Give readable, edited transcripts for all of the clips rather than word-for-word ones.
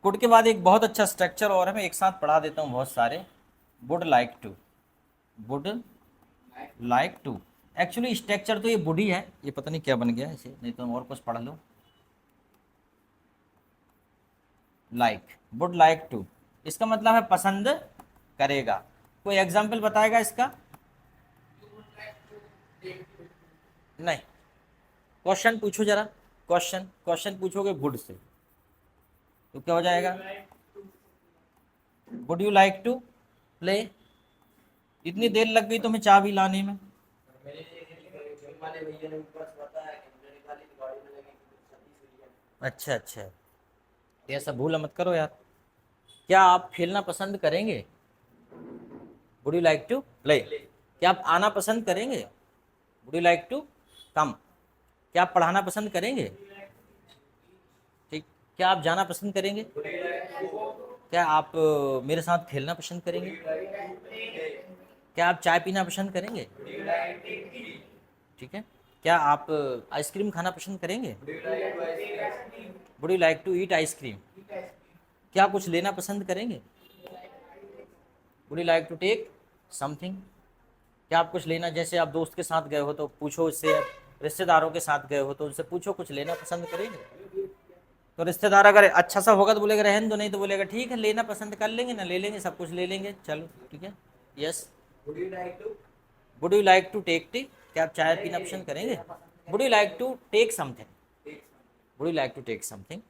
Could के बाद एक बहुत अच्छा स्ट्रक्चर और है, मैं एक साथ पढ़ा देता हूँ बहुत सारे। Would like to, would like to. Actually structure तो ये वुड ही है, ये पता नहीं क्या बन गया इसे, नहीं तो और कुछ पढ़ लो। लाइक, वुड लाइक टू, इसका मतलब है पसंद करेगा। कोई एग्जाम्पल बताएगा इसका? नहीं, क्वेश्चन पूछो जरा, क्वेश्चन क्वेश्चन पूछोगे वुड से तो क्या हो जाएगा? Would you like to play? इतनी देर लग गई तुम्हें चाबी लाने में। अच्छा अच्छा, तो ऐसा भूल मत करो यार। क्या आप खेलना पसंद करेंगे? Would you like to play? क्या आप आना पसंद करेंगे? Would you like to come? क्या आप पढ़ाना पसंद करेंगे? ठीक। क्या आप जाना पसंद करेंगे? क्या आप मेरे साथ खेलना पसंद करेंगे? क्या आप चाय पीना पसंद करेंगे? ठीक है। क्या आप आइसक्रीम खाना पसंद करेंगे? Would you like to eat ice cream? क्या कुछ लेना पसंद करेंगे? Would you like to take something? क्या आप कुछ लेना, जैसे आप दोस्त के साथ गए हो तो पूछो इससे, रिश्तेदारों के साथ गए हो तो उनसे पूछो कुछ लेना पसंद करेंगे? तो रिश्तेदार अगर अच्छा सा होगा तो बोलेगा रहन दो, नहीं तो बोलेगा ठीक है लेना पसंद कर लेंगे ना, ले लेंगे सब कुछ ले लेंगे, चलो ठीक है। Yes. Would you like to take tea? क्या आप चाय पीना पसंद करेंगे? Would you like to take something? Would you like to take something?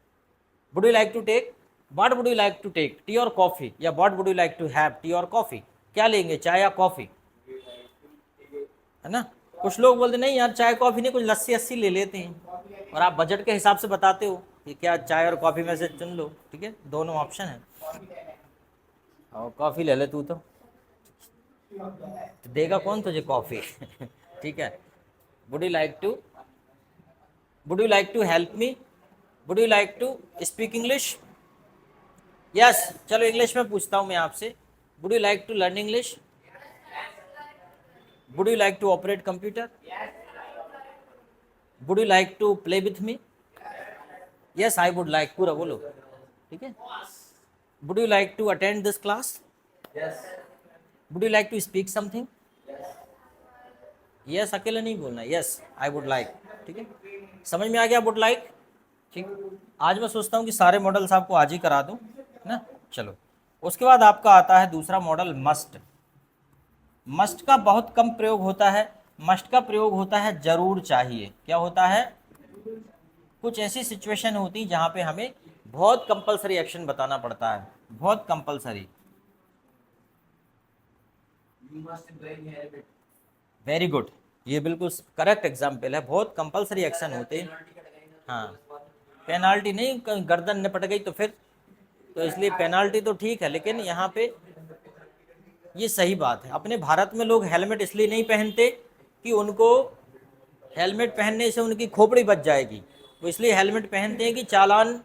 Would you like to take, what would you like to take, tea और coffee, या what would you like to have, tea और coffee? क्या लेंगे, चाय या coffee? है ना। कुछ लोग बोलते नहीं यार चाय कॉफी नहीं, कुछ लस्सी अस्सी ले लेते हैं, और आप बजट के हिसाब से बताते हो कि क्या चाय और कॉफी में से चुन लो, ठीक है, दोनों ऑप्शन है। और कॉफी ले ले तू तो देगा कौन तुझे कॉफी? ठीक है। Would you like to, would you like to help me? Would you like to speak English? Yes. चलो इंग्लिश में पूछता हूँ मैं आपसे, would you like to learn English? Would you like to operate computer? Would you like to play with me? Yes I would like, पूरा बोलो, ठीक है। Would you like to attend this class? Would you like to speak something? Yes अकेले नहीं बोलना, yes I would like, ठीक है। समझ में आ गया वुड लाइक? ठीक। आज मैं सोचता हूँ कि सारे मॉडल्स आपको आज ही करा दूँ, है ना। चलो, उसके बाद आपका आता है दूसरा मॉडल मस्ट। मस्ट का बहुत कम प्रयोग होता है, मस्ट का प्रयोग होता है जरूर चाहिए। क्या होता है? कुछ ऐसी सिचुएशन होती जहाँ पे हमें बहुत कंपलसरी एक्शन बताना पड़ता है, बहुत कंपलसरी। वेरी गुड, ये बिल्कुल करेक्ट एग्जाम्पल है, बहुत कंपलसरी एक्शन होते हैं। हाँ, पेनाल्टी नहीं, गर्दन निपट गई तो फिर, तो इसलिए पेनाल्टी तो ठीक है, लेकिन यहाँ पे ये सही बात है। अपने भारत में लोग हेलमेट इसलिए नहीं पहनते कि उनको हेलमेट पहनने से उनकी खोपड़ी बच जाएगी, वो इसलिए हेलमेट पहनते हैं कि चालान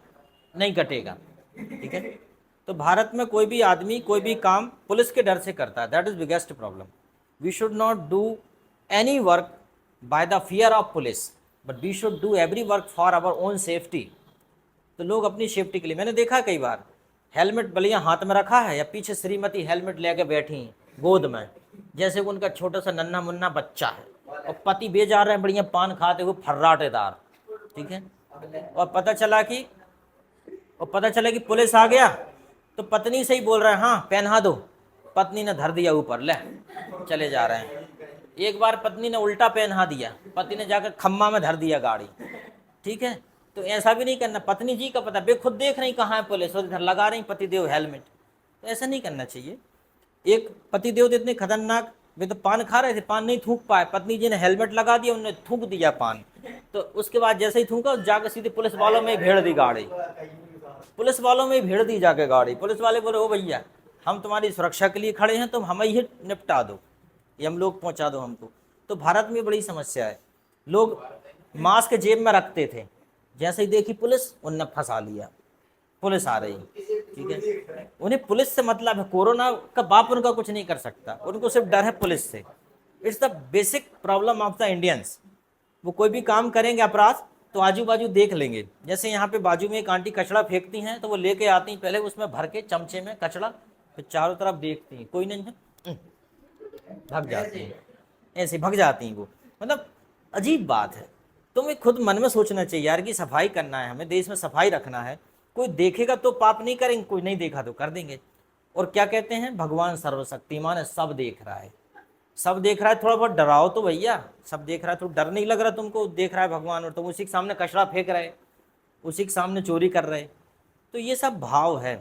नहीं कटेगा, ठीक है। तो भारत में कोई भी आदमी कोई भी काम पुलिस के डर से करता है, that is biggest problem. We should not do any work by the fear of police, but we should do every work for our own safety. तो लोग अपनी सेफ्टी के लिए, मैंने देखा कई बार हेलमेट बलिया हाथ में रखा है या पीछे श्रीमती हेलमेट लेके बैठी गोद में, जैसे कि उनका छोटा सा नन्हा मुन्ना बच्चा है, और पति बेजा रहे हैं बढ़िया पान खाते हुए फर्राटेदार, ठीक है। और पता चला कि पुलिस आ गया तो पत्नी से ही बोल रहा है हाँ पहना दो, पत्नी ने धर दिया ऊपर, ले चले जा रहे हैं। एक बार पत्नी ने उल्टा पहना दिया, पति ने जाकर खम्मा में धर दिया गाड़ी, ठीक है। तो ऐसा भी नहीं करना, पत्नी जी का पता, बे खुद देख रही कहाँ है पुलिस और इधर लगा रही पतिदेव हेलमेट, तो ऐसा नहीं करना चाहिए। एक पतिदेव तो इतने खतरनाक, वे तो पान खा रहे थे, पान नहीं थूक पाए, पत्नी जी ने हेलमेट लगा दिया, उन्होंने थूक दिया पान, तो उसके बाद जैसे ही थूका जाकर सीधे पुलिस वालों में भेड़ दी गाड़ी, पुलिस वालों में भेड़ दी जाके गाड़ी। पुलिस वाले बोले ओ भैया हम तुम्हारी सुरक्षा के लिए खड़े हैं, तुम हमें ही निपटा दो, ये हम लोग पहुंचा दो हमको। तो भारत में बड़ी समस्या है, लोग मास्क जेब में रखते थे, जैसे ही देखी पुलिस उनने फंसा लिया, पुलिस आ रही, ठीक है। उन्हें पुलिस से मतलब है, कोरोना का बाप उनका कुछ नहीं कर सकता, उनको सिर्फ डर है पुलिस से। It's the basic problem of the Indians. वो कोई भी काम करेंगे अपराध तो आजू बाजू देख लेंगे। जैसे यहाँ पे बाजू में एक आंटी कचड़ा फेंकती हैं, तो वो लेके आती हैं, पहले उसमें भर के चमचे में कचड़ा, फिर चारों तरफ देखती हैं, कोई नहीं है, भाग जाती हैं, ऐसे भाग जाती हैं वो। मतलब अजीब बात है। तुम्हें खुद मन में सोचना चाहिए यार कि सफाई करना है, हमें देश में सफाई रखना है। कोई देखेगा तो पाप नहीं करेंगे, कोई नहीं देखा तो कर देंगे। और क्या कहते हैं, भगवान सर्वशक्तिमान है, सब देख रहा है, सब देख रहा है। थोड़ा बहुत डराओ तो भैया, सब देख रहा है तो डर नहीं लग रहा तुमको, देख रहा है भगवान और तुम उसी के सामने कचरा फेंक रहे, उसी के सामने चोरी कर रहे। तो ये सब भाव है।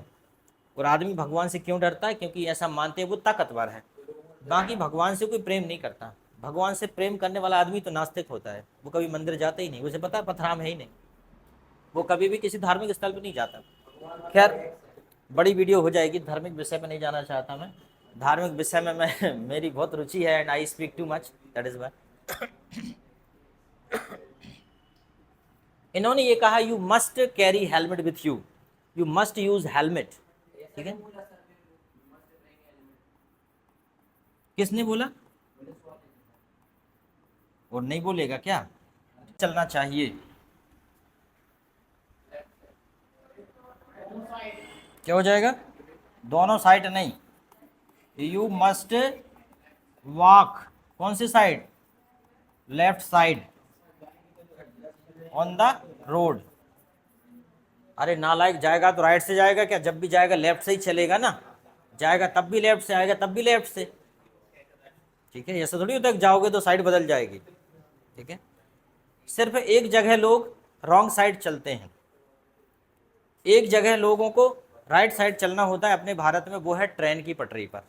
और आदमी भगवान से क्यों डरता है, क्योंकि ऐसा मानते हैं वो ताकतवर है। बाकी भगवान से कोई प्रेम नहीं करता। भगवान से प्रेम करने वाला आदमी तो नास्तिक होता है, वो कभी मंदिर जाता ही नहीं, उसे पता है पथराम है ही नहीं, वो कभी भी किसी धार्मिक स्थल पर नहीं जाता। खैर बड़ी वीडियो हो जाएगी, धार्मिक विषय पर नहीं जाना चाहता मैं। धार्मिक विषय में मैं मेरी बहुत रुचि है and I speak too much, that is why. इन्होंने ये कहा you must carry helmet with you, you must use helmet. ठीक है, किसने बोला? और नहीं बोलेगा क्या? चलना चाहिए। क्या हो जाएगा? दोनों साइड नहीं, यू मस्ट वॉक, कौन सी side? Left side on the road. अरे नालायक, जाएगा तो राइट से जाएगा क्या? जब भी जाएगा लेफ्ट से ही चलेगा ना, जाएगा तब भी लेफ्ट से, आएगा तब भी लेफ्ट से। ठीक है, ऐसा थोड़ी होता है जाओगे तो साइड बदल जाएगी। ठीक है, सिर्फ एक जगह लोग रॉन्ग साइड चलते हैं, एक जगह लोगों को राइट साइड चलना होता है अपने भारत में, वो है ट्रेन की पटरी पर।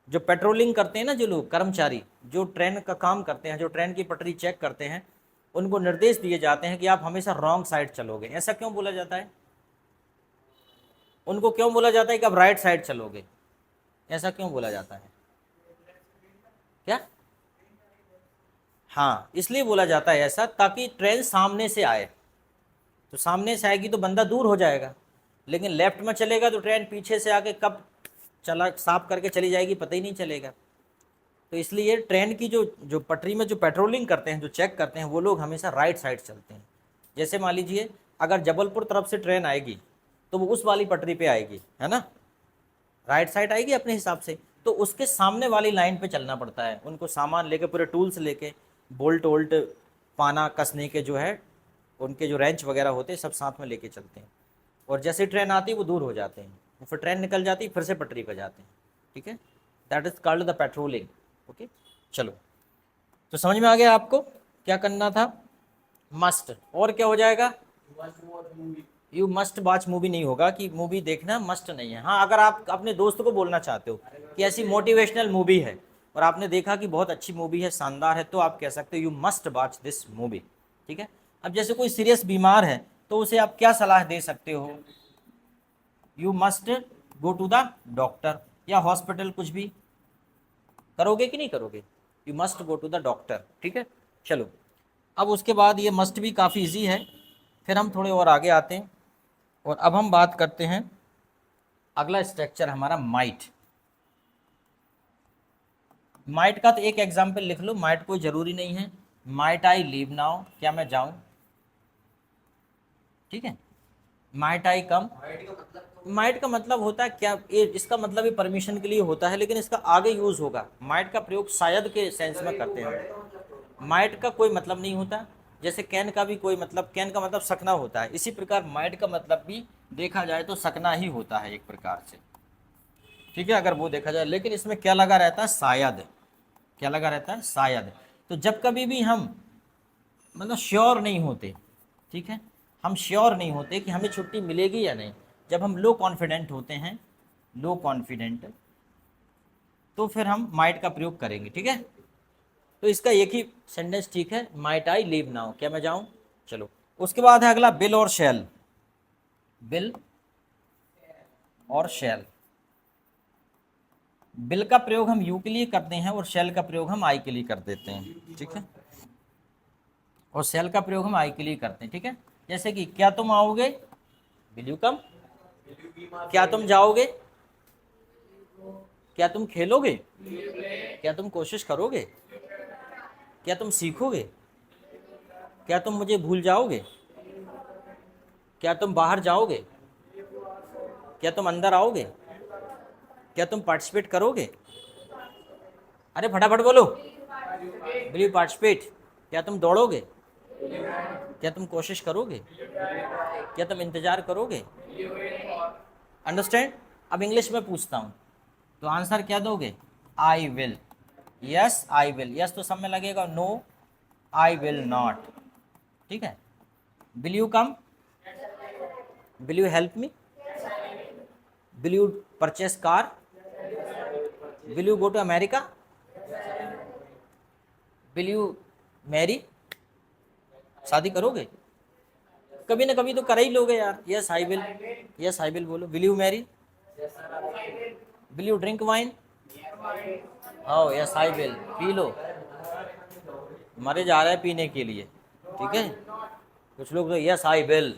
जो पेट्रोलिंग करते हैं ना, जो लोग कर्मचारी जो ट्रेन का काम करते हैं, जो ट्रेन की पटरी चेक करते हैं, उनको निर्देश दिए जाते हैं कि आप हमेशा रॉन्ग साइड चलोगे। ऐसा क्यों बोला जाता है? उनको क्यों बोला जाता है कि आप राइट साइड चलोगे? ऐसा क्यों बोला जाता है? क्या? हाँ, इसलिए बोला जाता है ऐसा, ताकि ट्रेन सामने से आए, तो सामने से आएगी तो बंदा दूर हो जाएगा, लेकिन लेफ्ट में चलेगा तो ट्रेन पीछे से आके कब चला साफ करके चली जाएगी पता ही नहीं चलेगा। तो इसलिए ट्रेन की जो जो पटरी में जो पेट्रोलिंग करते हैं, जो चेक करते हैं, वो लोग हमेशा राइट साइड चलते हैं। जैसे मान लीजिए अगर जबलपुर तरफ से ट्रेन आएगी तो वो उस वाली पटरी पे आएगी, है ना, राइट साइड आएगी अपने हिसाब से, तो उसके सामने वाली लाइन पे चलना पड़ता है। उनको सामान लेके, पूरे टूल्स लेके, बोल्ट वोल्ट, पाना कसने के जो है, उनके जो रेंच वगैरह होते हैं, सब साथ में लेके चलते हैं। और जैसे ट्रेन आती है वो दूर हो जाते हैं, फिर ट्रेन निकल जाती है, फिर से पटरी पर जाते हैं। ठीक है, that is called the patrolling. Okay, चलो, तो समझ में आ गया आपको क्या करना था? मस्ट। और क्या हो जाएगा? यू मस्ट वॉच मूवी नहीं होगा कि मूवी देखना मस्ट नहीं है। हाँ, अगर आप अपने दोस्त को बोलना चाहते हो कि ऐसी मोटिवेशनल मूवी है और आपने देखा कि बहुत अच्छी मूवी है, शानदार है, तो आप कह सकते हो you must watch this movie. ठीक है, अब जैसे कोई सीरियस बीमार है तो उसे आप क्या सलाह दे सकते हो? You must go to the doctor, या हॉस्पिटल, कुछ भी करोगे कि नहीं करोगे? You must go to the doctor. ठीक है, चलो, अब उसके बाद ये मस्ट भी काफ़ी इजी है। फिर हम थोड़े और आगे आते हैं और अब हम बात करते हैं, अगला स्ट्रक्चर हमारा माइट। माइट का तो एक एग्जाम्पल लिख लो, माइट कोई ज़रूरी नहीं है। माइट आई लीव नाउ, क्या मैं जाऊं? ठीक है, माइट आई कम। माइट का मतलब होता है क्या, ये इसका मतलब ही परमिशन के लिए होता है, लेकिन इसका आगे यूज़ होगा। माइट का प्रयोग शायद के सेंस में करते हैं। माइट का कोई मतलब नहीं होता, जैसे कैन का भी कोई मतलब, कैन का मतलब सकना होता है, इसी प्रकार माइट का मतलब भी देखा जाए तो सकना ही होता है एक प्रकार से। ठीक है, अगर वो देखा जाए, लेकिन इसमें क्या लगा रहता है? शायद। क्या लगा रहता है? शायद। तो जब कभी भी हम मतलब श्योर नहीं होते, ठीक है, हम श्योर नहीं होते कि हमें छुट्टी मिलेगी या नहीं, जब हम लो कॉन्फिडेंट होते हैं, लो कॉन्फिडेंट, तो फिर हम माइट का प्रयोग करेंगे। ठीक है, तो इसका एक ही सेंटेंस ठीक है, माइट आई लीव नाउ, क्या मैं जाऊं? चलो, उसके बाद है अगला बिल और शैल। बिल और शैल। बिल का प्रयोग हम यू के लिए करते हैं और शैल का प्रयोग हम आई के लिए कर देते हैं। ठीक है, और शैल का प्रयोग हम आई के लिए करते हैं। ठीक है, जैसे कि क्या तुम आओगे? विल यू कम। क्या तुम जाओगे? क्या तुम खेलोगे? क्या तुम कोशिश करोगे? क्या तुम सीखोगे? क्या तुम मुझे भूल जाओगे? क्या तुम बाहर जाओगे? क्या तुम अंदर आओगे? क्या तुम पार्टिसिपेट करोगे? अरे फटाफट बोलो। Will you participate? क्या तुम दौड़ोगे? क्या तुम कोशिश करोगे? क्या तुम इंतजार करोगे? अंडरस्टैंड? अब इंग्लिश में पूछता हूँ तो आंसर क्या दोगे? आई will. Yes I will. Yes तो सब में लगेगा, नो आई विल नॉट। ठीक है। Will you come? Will you help me? Will you purchase car? Will you go to America? Will you marry? शादी करोगे? कभी ना कभी तो कर ही लोगे यार। Yes I will. Yes I will बोलो। Will you marry? Will you drink wine? Oh yes I will. पी लो। मरे जा रहे हैं पीने के लिए। ठीक है। कुछ लोग तो यस आई विल,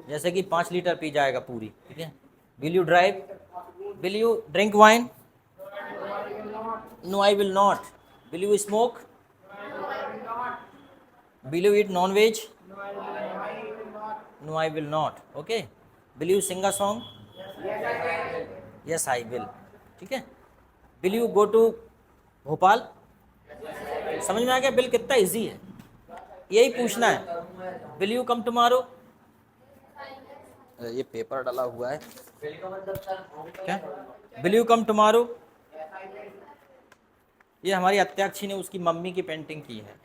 जैसे कि 5 लीटर पी जाएगा पूरी। ठीक है। Will you drive? Will you drink wine? No I will not. Will you smoke? Will you eat non veg? No I will not. Okay. Will you sing a song? Yes I will. ठीक है। Will you go to Bhopal? समझ में आ गया bill कितना easy है? यही पूछना है। Will you come tomorrow? ये पेपर डाला हुआ है क्या? Will you come tomorrow? ये हमारी अत्याक्षी ने उसकी मम्मी की पेंटिंग की है,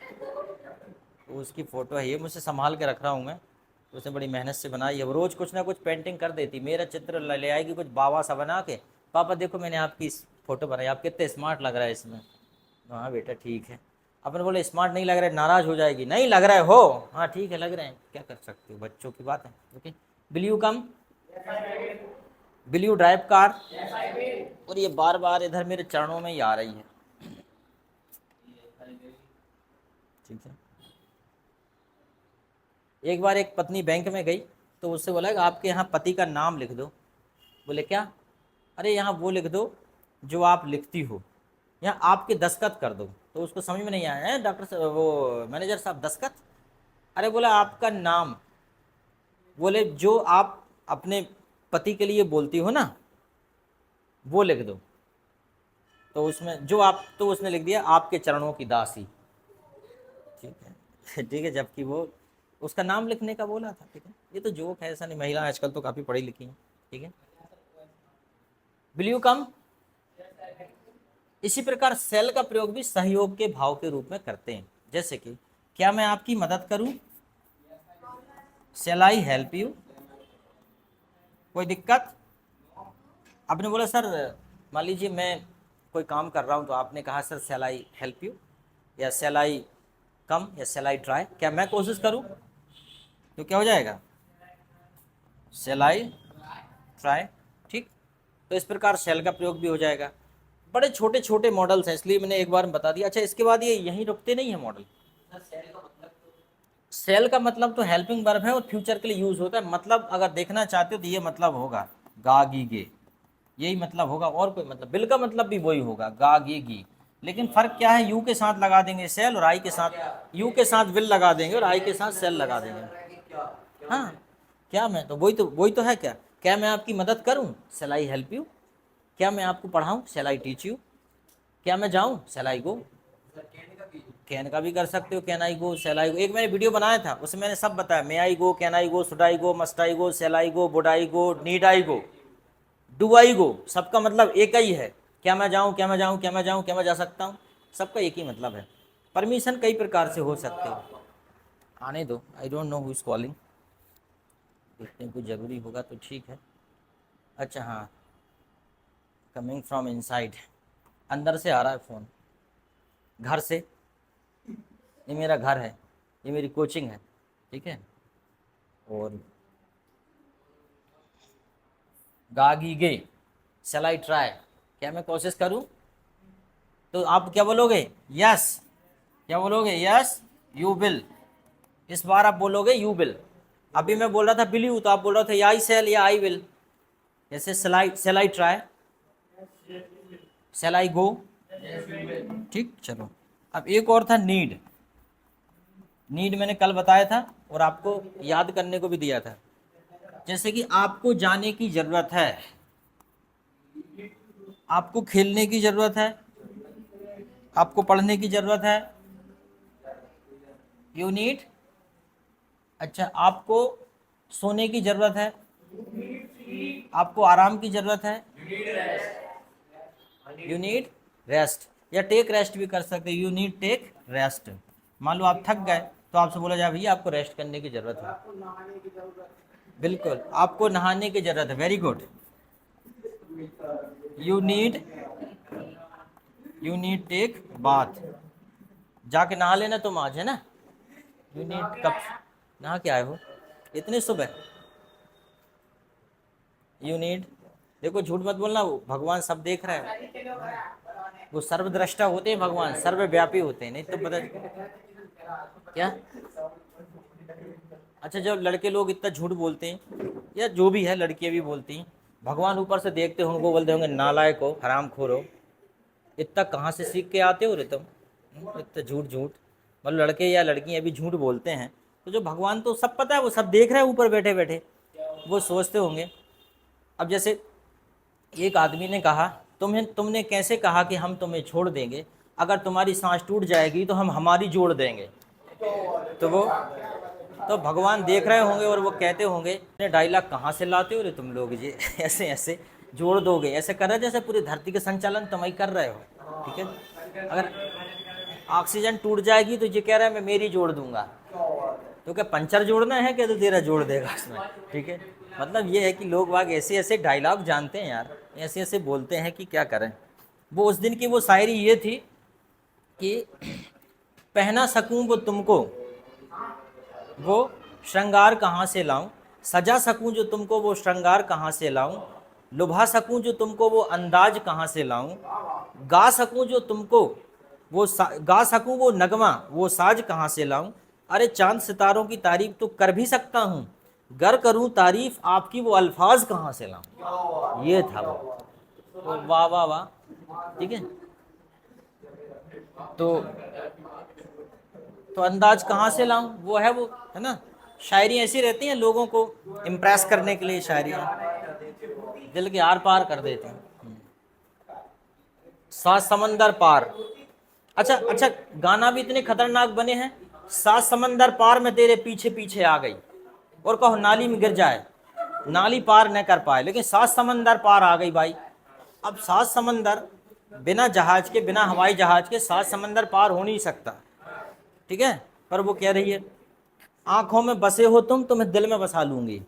तो उसकी फोटो है, ये मुझसे संभाल के रख रहा हूँ मैं। उसने बड़ी मेहनत से बनाई है। वो रोज कुछ ना कुछ पेंटिंग कर देती, मेरा चित्र ले आएगी कुछ बाबा सा बना के, पापा देखो मैंने आपकी फोटो बनाई, आप कितने स्मार्ट लग रहा है इसमें। हाँ बेटा ठीक है। अपन बोले स्मार्ट नहीं लग रहा है, नाराज हो जाएगी। नहीं लग रहा है हो, हाँ ठीक है लग रहे हैं, क्या कर सकते हो, बच्चों की बात है। Okay. Will you come? Will you drive car? और ये बार बार इधर मेरे चरणों में ही आ रही है। ठीक है। एक बार एक पत्नी बैंक में गई तो उससे बोला कि आपके यहाँ पति का नाम लिख दो। बोले क्या? अरे यहाँ वो लिख दो जो आप लिखती हो, यहाँ आपके दस्तखत कर दो। तो उसको समझ में नहीं आया है, डॉक्टर साहब वो मैनेजर साहब दस्तखत? अरे बोला आपका नाम। बोले जो आप अपने पति के लिए बोलती हो ना वो लिख दो। तो उसमें जो आप, तो उसने लिख दिया आपके चरणों की दासी। ठीक है। ठीक है, जबकि वो उसका नाम लिखने का बोला था। ठीक है। ये तो जोक है, ऐसा नहीं, महिला आजकल तो काफ़ी पढ़ी लिखी हैं। ठीक है। विल यू कम? इसी प्रकार सेल का प्रयोग भी सहयोग के भाव के रूप में करते हैं, जैसे कि क्या मैं आपकी मदद करूं? Shall I help you? कोई दिक्कत? आपने बोला सर, मान लीजिए मैं कोई काम कर रहा हूं तो आपने कहा sir shall I help you, या सेल आई कम, या सेल आई ट्राई, क्या मैं कोशिश करूं? तो क्या हो जाएगा? Shall I try. ठीक। तो इस प्रकार सेल का प्रयोग भी हो जाएगा। बड़े छोटे छोटे मॉडल्स हैं, इसलिए मैंने एक बार में बता दिया। अच्छा, इसके बाद ये यहीं रुकते नहीं है मॉडल। सेल का मतलब तो हेल्पिंग वर्ब है और फ्यूचर के लिए यूज होता है। मतलब अगर देखना चाहते हो तो ये मतलब होगा गा गी गे, यही मतलब होगा, और कोई मतलब। बिल का मतलब भी वही होगा, गा गी गी। लेकिन फर्क क्या है, यू के साथ लगा देंगे सेल, और आई के साथ, यू के साथ विल लगा देंगे और आई के साथ सेल लगा देंगे। हाँ, क्या मैं तो वही तो है। क्या क्या मैं आपकी मदद करूं? Shall I help you? क्या मैं आपको पढ़ाऊं? Shall I teach you? क्या मैं जाऊं? Cell I go? कैन का भी कर सकते हो, can I go, shall I गो। एक मैंने वीडियो बनाया था, उसमें मैंने सब बताया, may I go, can I go, should I go, must I go, shall I go, would I go, need I go, do I go. सबका मतलब एक ही है, क्या मैं जाऊं, क्या मैं जाऊं, क्या मैं जाऊं, क्या मैं जा सकता हूं, सबका एक ही मतलब है। परमिशन कई प्रकार से हो सकते हो। आने दो, I don't know who is calling. देखते हैं, कुछ ज़रूरी होगा तो ठीक है। अच्छा हाँ, कमिंग फ्रॉम इनसाइड, अंदर से आ रहा है फ़ोन, घर से। ये मेरा घर है, ये मेरी कोचिंग है। ठीक है। और गागी गे, शैल आई ट्राई, क्या मैं कोशिश करूं? तो आप क्या बोलोगे? यस। क्या बोलोगे? Yes you will. इस बार आप बोलोगे यू विल। अभी मैं बोल रहा था विल यू, तो आप बोल रहे थे या आई सेल या आई विल। जैसे cell I try, cell I गो। ठीक, चलो अब एक और था नीड। नीड मैंने कल बताया था और आपको याद करने को भी दिया था। जैसे कि आपको जाने की जरूरत है, आपको खेलने की जरूरत है, आपको पढ़ने की जरूरत है, यू नीड। अच्छा, आपको सोने की जरूरत है, आपको आराम की जरूरत है, यू नीड रेस्ट, या टेक रेस्ट भी कर सकते हैं, यू नीड टेक रेस्ट। मान लो आप थक गए तो आपसे बोला जाए भैया आपको रेस्ट करने की जरूरत है। बिल्कुल, आपको नहाने की जरूरत है, very good, you need take bath. जाके नहा लेना तुम आज, है ना। यू नीड कब नहा के आए हो इतने सुबह, यू नीड। देखो झूठ मत बोलना, वो भगवान सब देख रहा है, वो सर्वद्रष्टा होते हैं भगवान, सर्वव्यापी होते हैं, नहीं तो पता क्या। अच्छा, जब लड़के लोग इतना झूठ बोलते हैं, या जो भी है लड़कियां भी बोलती हैं, भगवान ऊपर से देखते होंगे, बोलते होंगे नालायक हो, हराम खोर हो, इतना कहाँ से सीख के आते हो रे तुम, इतना झूठ झूठ। मतलब लड़के या लड़कियां भी झूठ बोलते हैं, तो जो भगवान तो सब पता है, वो सब देख रहे हैं ऊपर बैठे बैठे, वो सोचते होंगे। अब जैसे एक आदमी ने कहा, तुमने कैसे कहा कि हम तुम्हें छोड़ देंगे, अगर तुम्हारी सांस टूट जाएगी तो हम हमारी जोड़ देंगे। तो भगवान देख रहे होंगे और वो कहते होंगे डायलॉग कहाँ से लाते हो रे तुम लोग ये ऐसे ऐसे जोड़ दोगे, ऐसे कर रहे जैसे पूरी धरती का संचालन तुम ही कर रहे हो। ठीक है, अगर ऑक्सीजन टूट जाएगी तो ये कह रहा है मैं मेरी जोड़ दूंगा, तो क्या पंचर जोड़ना है क्या, तो तेरा जोड़ देगा उसमें। ठीक है, मतलब ये है कि लोग वाग ऐसे ऐसे डायलॉग जानते हैं यार, ऐसे ऐसे बोलते हैं कि क्या करें। वो उस दिन की वो शायरी ये थी कि पहना सकूं वो तुमको वो श्रृंगार कहाँ से लाऊं, सजा सकूं जो तुमको वो श्रृंगार कहाँ से लाऊं, लुभा सकूं जो तुमको वो अंदाज कहाँ से लाऊं, गा सकूं जो तुमको गा सकूं वो नगमा वो साज कहाँ से लाऊं। अरे चांद सितारों की तारीफ तो कर भी सकता हूँ, गर करूं तारीफ आपकी वो अल्फाज कहाँ से लाऊं। ये था वो वाह वाह वाह। ठीक है, तो अंदाज कहाँ से लाऊं, वो है ना। शायरी ऐसी रहती हैं लोगों को इम्प्रेस करने के लिए, शायरियाँ दिल के आर पार कर देती हैं। सात समंदर पार, अच्छा अच्छा, गाना भी इतने खतरनाक बने हैं। सात समंदर पार में तेरे पीछे पीछे आ गई, और कहो नाली में गिर जाए, नाली पार न कर पाए, लेकिन सात समंदर पार आ गई भाई। अब सात समंदर बिना जहाज के, बिना हवाई जहाज के सात समंदर पार हो नहीं सकता। ठीक है, पर वो कह रही है आंखों में बसे हो तुम, तुम्हें दिल में बसा लूंगी,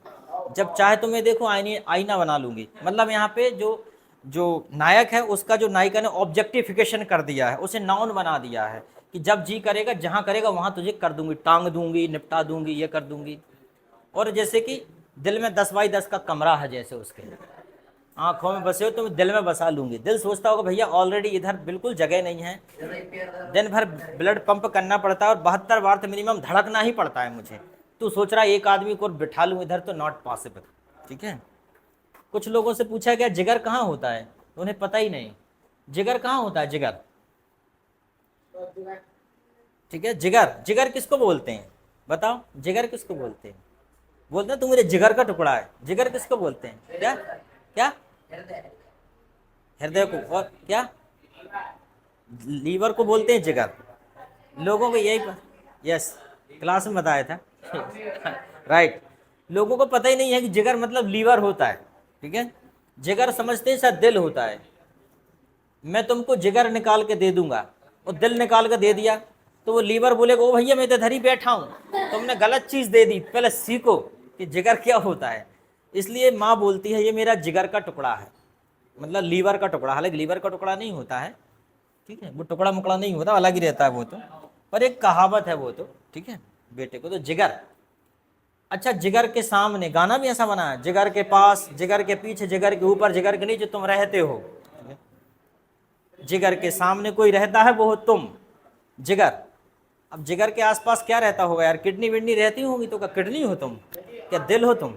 जब चाहे तुम्हें देखो आईना बना लूंगी। मतलब यहाँ पे जो जो नायक है उसका, जो नायिका ने ऑब्जेक्टिफिकेशन कर दिया है, उसे नाउन बना दिया है कि जब जी करेगा जहाँ करेगा वहाँ तुझे कर दूंगी, टांग दूंगी, निपटा दूंगी, ये कर दूंगी। और जैसे कि दिल में 10 बाई 10 का कमरा है, जैसे उसके आंखों में बसे हो तुम दिल में बसा लूंगी। दिल सोचता होगा भैया ऑलरेडी इधर बिल्कुल जगह नहीं है, दिन भर ब्लड पंप करना पड़ता है और 72 बार तो मिनिमम धड़कना ही पड़ता है मुझे। तू सोच रहा है एक आदमी को बिठा लूँ इधर, तो नॉट पॉसिबल। ठीक है, कुछ लोगों से पूछा गया जिगर कहाँ होता है, तो उन्हें पता ही नहीं जिगर कहाँ होता है, जिगर। ठीक है, जिगर, जिगर किसको बोलते हैं बताओ, जिगर किसको बोलते हैं, बोलते हैं तू मेरे जिगर का टुकड़ा है। जिगर किसको बोलते हैं, क्या क्या, हृदय को, और क्या लीवर को बोलते हैं जिगर। लोगों को यही यस क्लास में बताया था राइट, लोगों को पता ही नहीं है कि जिगर मतलब लीवर होता है। ठीक है, जिगर समझते हैं शायद दिल होता है। मैं तुमको जिगर निकाल के दे दूंगा, और दिल निकाल के दे दिया तो वो लीवर बोलेगा ओ भैया मैं तो इधर ही बैठा हूँ, तुमने गलत चीज़ दे दी, पहले सीखो कि जिगर क्या होता है। इसलिए माँ बोलती है ये मेरा जिगर का टुकड़ा है, मतलब लीवर का टुकड़ा, हालांकि लीवर का टुकड़ा नहीं होता है। ठीक है, वो टुकड़ा मुकड़ा नहीं होता, अलग ही रहता है वो तो, पर एक कहावत है वो तो। ठीक है, बेटे को तो जिगर। अच्छा, जिगर के सामने गाना भी ऐसा बना है, जिगर के पास, जिगर के पीछे, जिगर के ऊपर, जिगर के नीचे तुम रहते हो। जिगर के सामने कोई रहता है वो हो तुम, जिगर। अब जिगर के आसपास क्या रहता होगा यार, किडनी विडनी रहती होंगी, तो क्या किडनी हो तुम, क्या दिल हो तुम।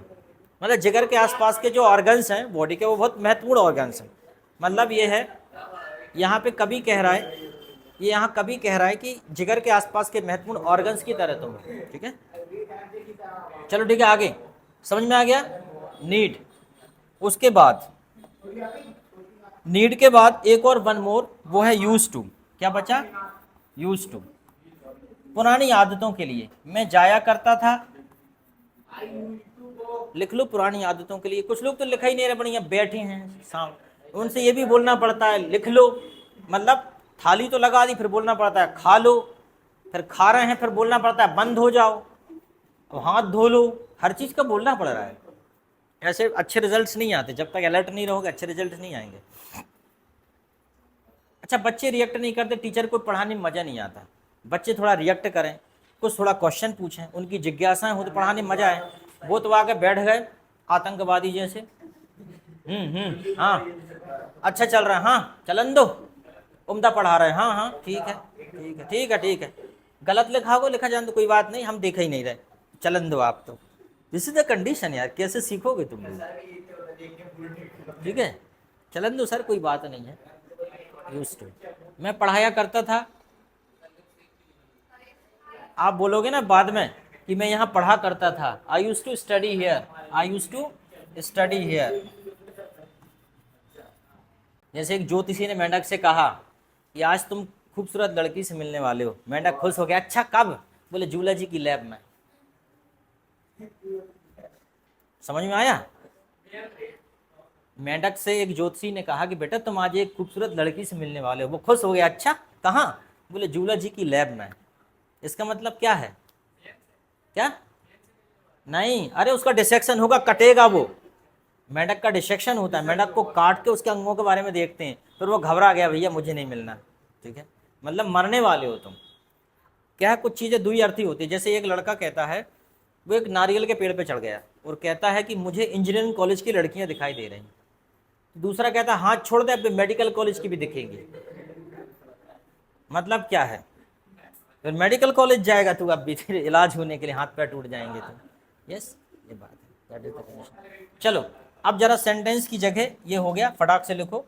मतलब जिगर के आसपास के जो ऑर्गन्स हैं बॉडी के, वो बहुत महत्वपूर्ण ऑर्गन्स हैं। मतलब ये है, यहाँ पे कवि कह रहा है ये यहाँ कभी कह रहा है कि जिगर के आसपास के महत्वपूर्ण ऑर्गन्स की तरह तुम हो, ठीक है। चलो ठीक है, आगे समझ में आ गया। नीड, उसके बाद नीड के बाद एक और वन मोर, वो है यूज टू। क्या बचा? Use to. पुरानी आदतों के लिए, मैं जाया करता था, लिख लो पुरानी आदतों के लिए। कुछ लोग तो लिखा ही नहीं रहे, बढ़िया बैठे हैं सामने, उनसे ये भी बोलना पड़ता है लिख लो। मतलब थाली तो लगा दी, फिर बोलना पड़ता है खा लो, फिर खा रहे हैं फिर बोलना पड़ता है बंद हो जाओ, तो हाथ धो लो, हर चीज़ का बोलना पड़ रहा है। ऐसे अच्छे रिजल्ट्स नहीं आते, जब तक अलर्ट नहीं रहोगे अच्छे रिजल्ट नहीं आएंगे। अच्छा, बच्चे रिएक्ट नहीं करते, टीचर को पढ़ाने में मज़ा नहीं आता। बच्चे थोड़ा रिएक्ट करें, कुछ थोड़ा क्वेश्चन पूछें, उनकी जिज्ञासाएं हो तो पढ़ाने में मज़ा आए। वो तो आके बैठ गए आतंकवादी जैसे, हाँ अच्छा चल रहा है, हाँ चलन दो, उम्दा पढ़ा रहे हैं, हाँ हाँ ठीक है ठीक है ठीक है ठीक है, गलत लिखा हो लिखा जाए तो कोई बात नहीं, हम देख ही नहीं रहे, चलन दो आप। तो दिस इज द कंडीशन यार, कैसे सीखोगे तुम लोग? ठीक है, चलन दो सर, कोई बात नहीं है। यूज टू, मैं पढ़ाया करता था, आप बोलोगे ना बाद में कि मैं यहाँ पढ़ा करता था, I use to study here, I use to study here. जैसे एक ज्योतिषी ने मेंढक से कहा कि आज तुम खूबसूरत लड़की से मिलने वाले हो। मेंढक खुश हो गया, अच्छा कब? बोले जूला जी की लैब में। समझ में आया? मेंढक से एक ज्योतिषी ने कहा कि बेटा तुम आज एक खूबसूरत लड़की से मिलने वाले हो। वो खुश हो गया, अच्छा कहाँ? बोले जूला जी की लैब में। इसका मतलब क्या है? क्या? नहीं, अरे उसका डिसेक्शन होगा, कटेगा वो। मेंढक का डिसेक्शन होता है, मेंढक को काट के उसके अंगों के बारे में देखते हैं, फिर वो घबरा गया, भैया मुझे नहीं मिलना, ठीक है, मतलब मरने वाले हो तुम। क्या है, कुछ चीज़ें दुई अर्थी होती है। जैसे एक लड़का कहता है, वो एक नारियल के पेड़ पे चढ़ गया और कहता है कि मुझे इंजीनियरिंग कॉलेज की लड़कियां दिखाई दे रही। दूसरा कहता है हाथ छोड़ दे, अब मेडिकल कॉलेज की भी दिखेंगी। मतलब क्या है? फिर मेडिकल कॉलेज जाएगा तू, अब भी तेरे इलाज होने के लिए हाथ पैर टूट जाएंगे तो। यस, ये बात है। चलो अब जरा सेंटेंस की जगह ये हो गया, फटाक से लिखो।